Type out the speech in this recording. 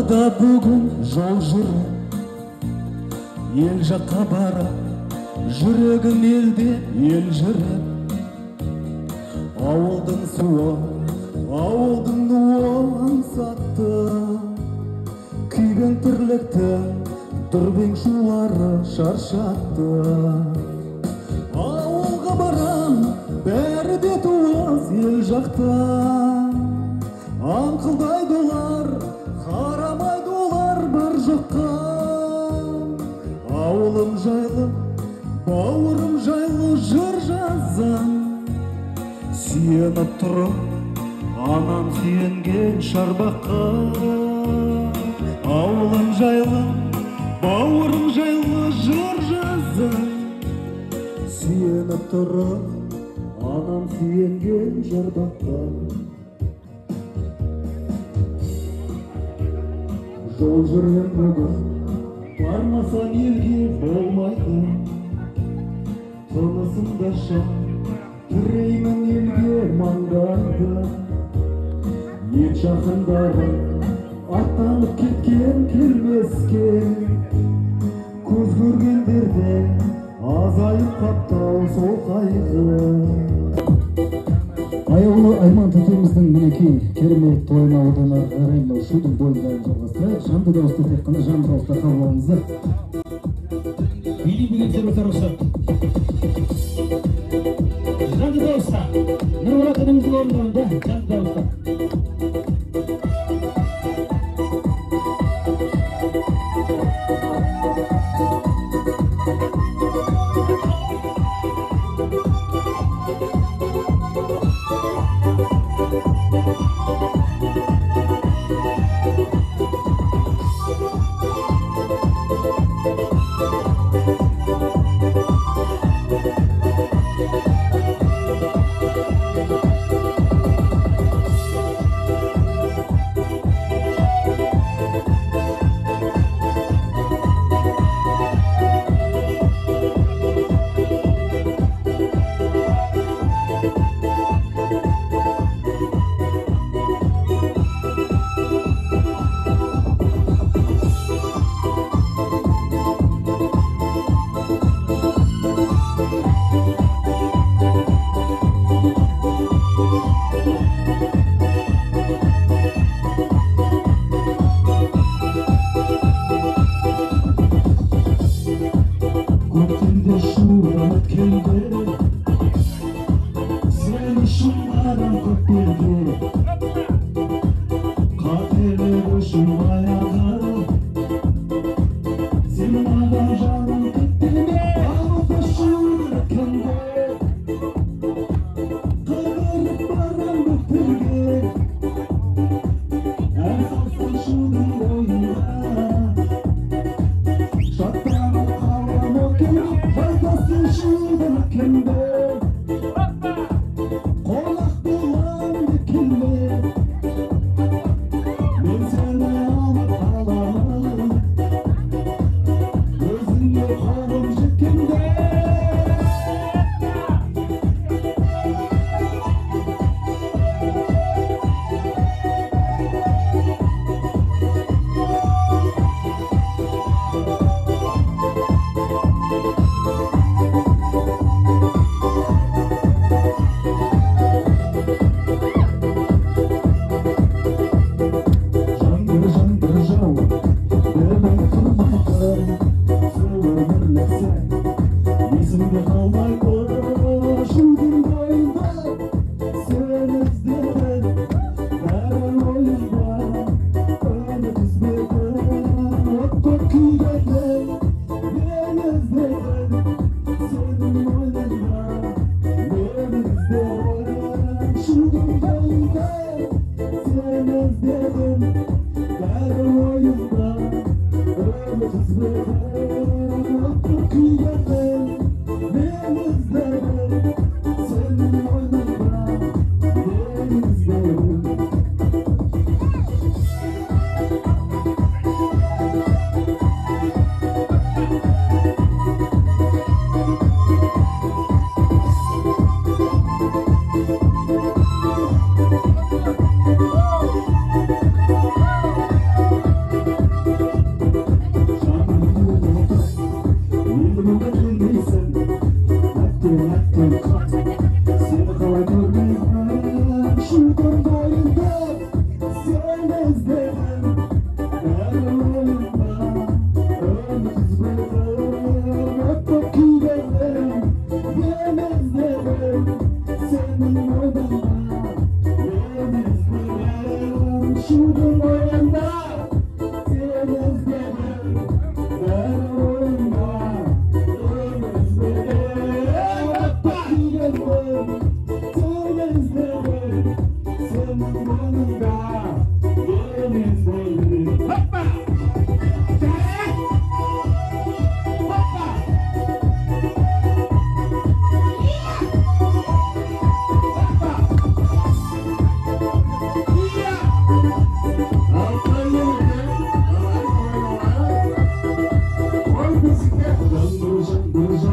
Далада бүгін жол жүріп, ел жаққа бара, жүрегім елде ел жүріп. Ауылдың суы, ауылдың нуын сатты, күйбең тірліктің дүрбең шулары шаршатты. Ауылға барам, бәрі де туыс ел жақта. Аңқылдайды олар, қарамайды олар бар жоққа. Ауылым жайлы, бауырым жайлы жыр жазам. Сүйеніп тұрып, анам сүйенген шарбаққа. Ауылым жайлы, бауырым жайлы жыр жазам. Сүйеніп тұрып, анам сүйенген шарбаққа. Жол жүрген бүгін, бармасам елге болмайды. Тынысымда шам, тіреймін елге маңдайды. Ет жақындары, аттанып кеткен келмеске. Көз көргендерде, азайып қаптау сол қайғы. Аяулы Айман тәтеміздің мінекей керемет тойына одан қарай мынау шудың бойындарын жалғастырайық. Жанды дауысты тек қана жанды дауысты қабыл алыңыздар. Билетер өте рұқсат. Жанды дауысты Нұрмұрат ініміздің орындауында жанды дауысты. Ой,